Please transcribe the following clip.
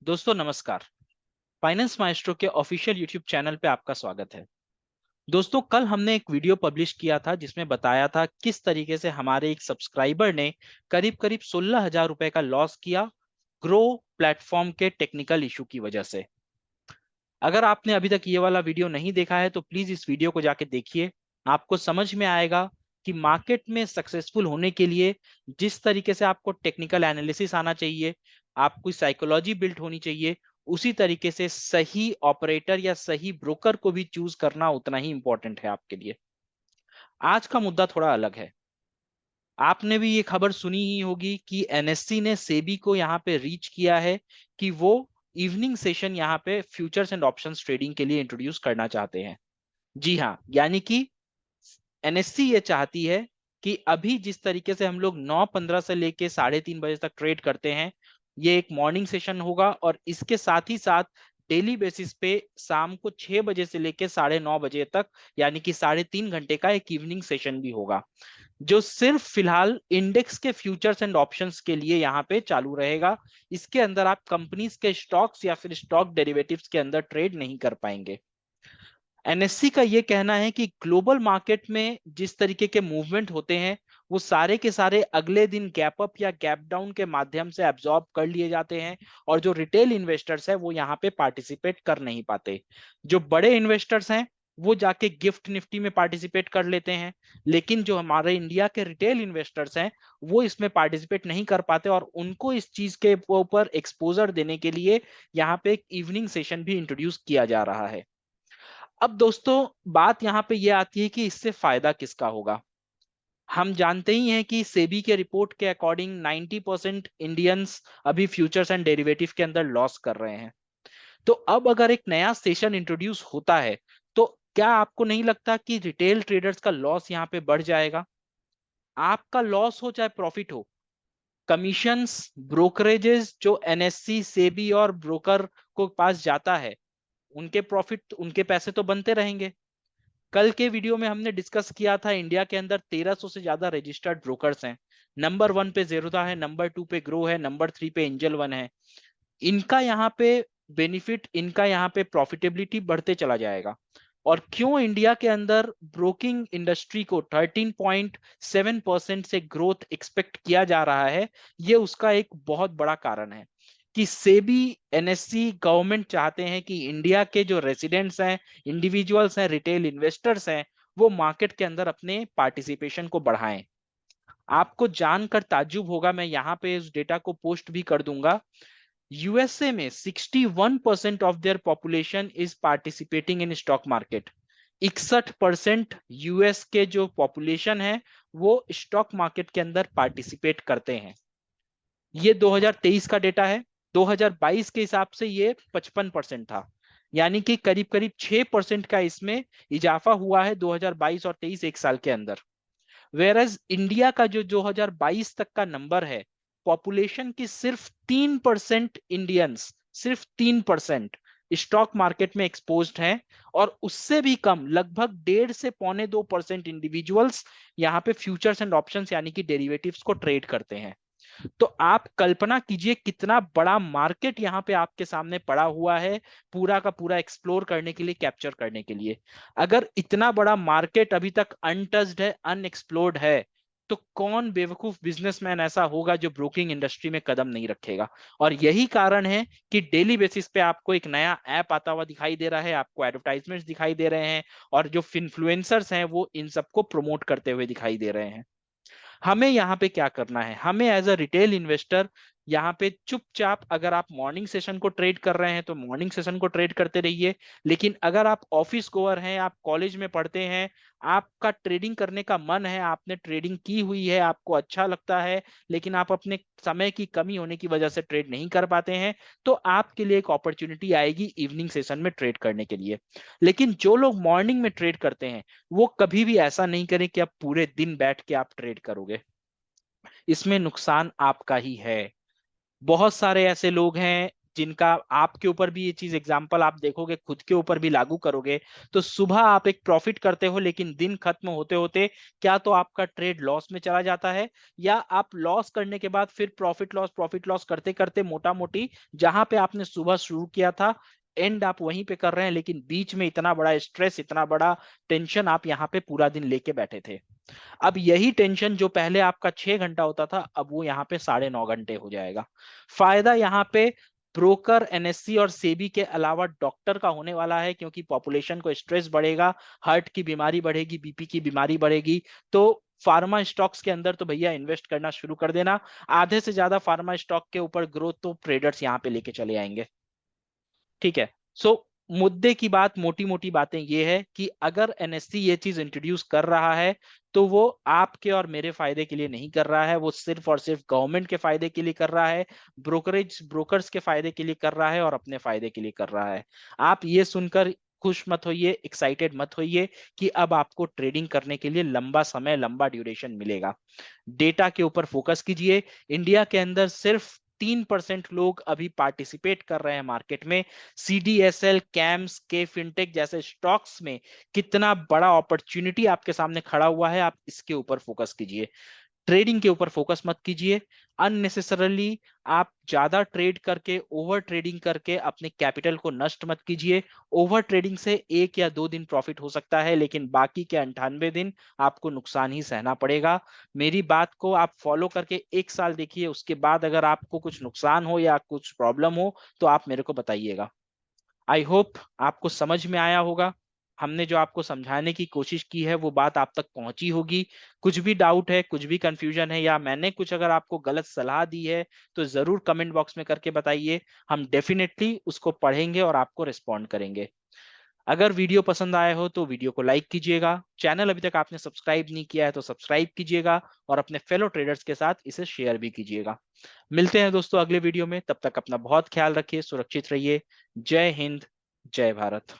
दोस्तों नमस्कार। Finance maestro के ऑफिशियल यूट्यूब चैनल पे आपका स्वागत है। दोस्तों कल हमने एक वीडियो पब्लिश किया था जिसमें बताया था किस तरीके से हमारे एक सब्सक्राइबर ने करीब करीब 16,000 रुपए का लॉस किया ग्रो प्लेटफॉर्म के टेक्निकल इशू की वजह से। अगर आपने अभी तक ये वाला वीडियो नहीं देखा है तो प्लीज इस वीडियो को जाके देखिए। आपको समझ में आएगा कि मार्केट में सक्सेसफुल होने के लिए जिस तरीके से आपको टेक्निकल एनालिसिस आना चाहिए, आपकी साइकोलॉजी बिल्ड होनी चाहिए, उसी तरीके से सही ऑपरेटर या सही ब्रोकर को भी चूज करना उतना ही इंपॉर्टेंट है आपके लिए। आज का मुद्दा थोड़ा अलग है। आपने भी ये खबर सुनी ही होगी कि एनएससी ने सेबी को यहाँ पे रीच किया है कि वो इवनिंग सेशन यहाँ पे फ्यूचर्स एंड ऑप्शंस ट्रेडिंग के लिए इंट्रोड्यूस करना चाहते हैं। जी हाँ, यानी कि एनएससी ये चाहती है कि अभी जिस तरीके से हम लोग 9:15 से लेके 3:30 बजे तक ट्रेड करते हैं, ये एक मॉर्निंग सेशन होगा और इसके साथ ही साथ डेली बेसिस पे शाम को 6 बजे से लेके 9:30 बजे तक, यानी कि 3.5 घंटे का एक इवनिंग सेशन भी होगा, जो सिर्फ फिलहाल इंडेक्स के फ्यूचर्स एंड ऑप्शंस के लिए यहाँ पे चालू रहेगा। इसके अंदर आप कंपनीज के स्टॉक्स या फिर स्टॉक डेरिवेटिव्स के अंदर ट्रेड नहीं कर पाएंगे। एनएससी का यह कहना है कि ग्लोबल मार्केट में जिस तरीके के मूवमेंट होते हैं वो सारे के सारे अगले दिन गैप अप या गैप डाउन के माध्यम से एब्जॉर्ब कर लिए जाते हैं और जो रिटेल इन्वेस्टर्स हैं वो यहाँ पे पार्टिसिपेट कर नहीं पाते। जो बड़े इन्वेस्टर्स हैं वो जाके गिफ्ट निफ्टी में पार्टिसिपेट कर लेते हैं, लेकिन जो हमारे इंडिया के रिटेल इन्वेस्टर्स हैं वो इसमें पार्टिसिपेट नहीं कर पाते और उनको इस चीज के ऊपर एक्सपोजर देने के लिए यहाँ पे एक इवनिंग सेशन भी इंट्रोड्यूस किया जा रहा है। अब दोस्तों बात यहां पे ये आती है कि इससे फायदा किसका होगा। हम जानते ही हैं कि सेबी के रिपोर्ट के अकॉर्डिंग 90% इंडियंस अभी फ्यूचर्स एंड डेरिवेटिव के अंदर लॉस कर रहे हैं। तो अब अगर एक नया सेशन इंट्रोड्यूस होता है तो क्या आपको नहीं लगता कि रिटेल ट्रेडर्स का लॉस यहाँ पे बढ़ जाएगा? आपका लॉस हो चाहे प्रॉफिट हो, कमीशंस ब्रोकरेजेस जो एनएससी सेबी और ब्रोकर को पास जाता है, उनके प्रॉफिट उनके पैसे तो बनते रहेंगे। कल के वीडियो में हमने डिस्कस किया था इंडिया के अंदर 1300 से ज्यादा रजिस्टर्ड ब्रोकर्स हैं। नंबर 1 पे जेरोधा है, नंबर 2 पे ग्रो है, नंबर 3 पे एंजल वन है। इनका यहाँ पे बेनिफिट, इनका यहाँ पे प्रॉफिटेबिलिटी बढ़ते चला जाएगा। और क्यों इंडिया के अंदर ब्रोकिंग इंडस्ट्री को 13.7% से ग्रोथ एक्सपेक्ट किया जा रहा है, ये उसका एक बहुत बड़ा कारण है कि सेबी एनएससी गवर्नमेंट चाहते हैं कि इंडिया के जो रेसिडेंट्स हैं, इंडिविजुअल्स हैं, रिटेल इन्वेस्टर्स हैं, वो मार्केट के अंदर अपने पार्टिसिपेशन को बढ़ाएं। आपको जानकर ताज्जुब होगा, मैं यहाँ पे इस डेटा को पोस्ट भी कर दूंगा। यूएसए में 61% of their population is participating in stock market. 61% US के जो पॉपुलेशन है वो स्टॉक मार्केट के अंदर पार्टिसिपेट करते हैं। ये 2023 का डेटा है। 2022 के हिसाब से ये 55% था, यानी कि करीब करीब 6% का इसमें इजाफा हुआ है 2022 और 23 एक साल के अंदर। वेरएज इंडिया का जो 2022 तक का नंबर है, पॉपुलेशन की सिर्फ 3% इंडियंस, सिर्फ 3% स्टॉक मार्केट में एक्सपोज्ड हैं और उससे भी कम लगभग 1.5 से 2% इंडिविजुअल्स यहाँ पे फ्यूचर्स एंड ऑप्शंस यानी कि डेरिवेटिव्स को ट्रेड करते हैं। तो आप कल्पना कीजिए कितना बड़ा मार्केट यहाँ पे आपके सामने पड़ा हुआ है पूरा का पूरा एक्सप्लोर करने के लिए, कैप्चर करने के लिए। अगर इतना बड़ा मार्केट अभी तक अनटच्ड है, अनएक्सप्लोर्ड है, तो कौन बेवकूफ बिजनेसमैन ऐसा होगा जो ब्रोकिंग इंडस्ट्री में कदम नहीं रखेगा। और यही कारण है कि डेली बेसिस पे आपको एक नया ऐप आता हुआ दिखाई दे रहा है, आपको एडवर्टाइजमेंट्स दिखाई दे रहे हैं और जो इन्फ्लुएंसर्स हैं वो इन सबको प्रमोट करते हुए दिखाई दे रहे हैं। हमें यहाँ पे क्या करना है? हमें एज अ रिटेल इन्वेस्टर यहाँ पे चुपचाप, अगर आप मॉर्निंग सेशन को ट्रेड कर रहे हैं तो मॉर्निंग सेशन को ट्रेड करते रहिए। लेकिन अगर आप ऑफिस गोअर हैं, आप कॉलेज में पढ़ते हैं, आपका ट्रेडिंग करने का मन है, आपने ट्रेडिंग की हुई है, आपको अच्छा लगता है, लेकिन आप अपने समय की कमी होने की वजह से ट्रेड नहीं कर पाते हैं, तो आपके लिए एक अपॉर्चुनिटी आएगी इवनिंग सेशन में ट्रेड करने के लिए। लेकिन जो लोग मॉर्निंग में ट्रेड करते हैं वो कभी भी ऐसा नहीं करें कि आप पूरे दिन बैठ के आप ट्रेड करोगे। इसमें नुकसान आपका ही है। बहुत सारे ऐसे लोग हैं जिनका आपके ऊपर भी ये चीज एग्जांपल आप देखोगे, खुद के ऊपर भी लागू करोगे, तो सुबह आप एक प्रॉफिट करते हो लेकिन दिन खत्म होते होते क्या तो आपका ट्रेड लॉस में चला जाता है, या आप लॉस करने के बाद फिर प्रॉफिट लॉस करते करते मोटा मोटी जहां पे आपने सुबह शुरू किया था एंड आप वहीं पे कर रहे हैं, लेकिन बीच में इतना बड़ा स्ट्रेस, इतना बड़ा टेंशन आप यहाँ पे पूरा दिन लेके बैठे थे। अब यही टेंशन जो पहले आपका 6 घंटा होता था, अब वो यहाँ पे 9.5 घंटे हो जाएगा। फायदा यहाँ पे ब्रोकर, एनएससी और सेबी के अलावा डॉक्टर का होने वाला है, क्योंकि पॉपुलेशन को स्ट्रेस बढ़ेगा, हार्ट की बीमारी बढ़ेगी, बीपी की बीमारी बढ़ेगी, तो फार्मा स्टॉक्स के अंदर तो भैया इन्वेस्ट करना शुरू कर देना। आधे से ज्यादा फार्मा स्टॉक के ऊपर ग्रोथ तो ट्रेडर्स यहाँ पे लेके चले आएंगे। ठीक है। सो मुद्दे की बात, मोटी मोटी बातें ये है कि अगर एनएससी ये चीज इंट्रोड्यूस कर रहा है तो वो आपके और मेरे फायदे के लिए नहीं कर रहा है, वो सिर्फ और सिर्फ गवर्नमेंट के फायदे के लिए कर रहा है, ब्रोकर्स के फायदे के लिए कर रहा है और अपने फायदे के लिए कर रहा है। आप ये सुनकर खुश मत होइए, एक्साइटेड मत होइए कि अब आपको ट्रेडिंग करने के लिए लंबा समय, लंबा ड्यूरेशन मिलेगा। डेटा के ऊपर फोकस कीजिए। इंडिया के अंदर सिर्फ 3% लोग अभी पार्टिसिपेट कर रहे हैं मार्केट में। सीडीएसएल, कैम्स के फिनटेक जैसे स्टॉक्स में कितना बड़ा अपॉर्चुनिटी आपके सामने खड़ा हुआ है, आप इसके ऊपर फोकस कीजिए। ट्रेडिंग के ऊपर फोकस मत कीजिए अननेसेसरली। आप ज्यादा ट्रेड करके, ओवर ट्रेडिंग करके अपने कैपिटल को नष्ट मत कीजिए। ओवर ट्रेडिंग से 1 या 2 दिन प्रॉफिट हो सकता है, लेकिन बाकी के 98 दिन आपको नुकसान ही सहना पड़ेगा। मेरी बात को आप फॉलो करके 1 साल देखिए, उसके बाद अगर आपको कुछ नुकसान हो या कुछ प्रॉब्लम हो तो आप मेरे को बताइएगा। आई होप आपको समझ में आया होगा। हमने जो आपको समझाने की कोशिश की है वो बात आप तक पहुंची होगी। कुछ भी डाउट है, कुछ भी कंफ्यूजन है, या मैंने कुछ अगर आपको गलत सलाह दी है तो जरूर कमेंट बॉक्स में करके बताइए। हम डेफिनेटली उसको पढ़ेंगे और आपको रिस्पॉन्ड करेंगे। अगर वीडियो पसंद आया हो तो वीडियो को लाइक कीजिएगा, चैनल अभी तक आपने सब्सक्राइब नहीं किया है तो सब्सक्राइब कीजिएगा, और अपने फेलो ट्रेडर्स के साथ इसे शेयर भी कीजिएगा। मिलते हैं दोस्तों अगले वीडियो में, तब तक अपना बहुत ख्याल रखिए, सुरक्षित रहिए। जय हिंद, जय भारत।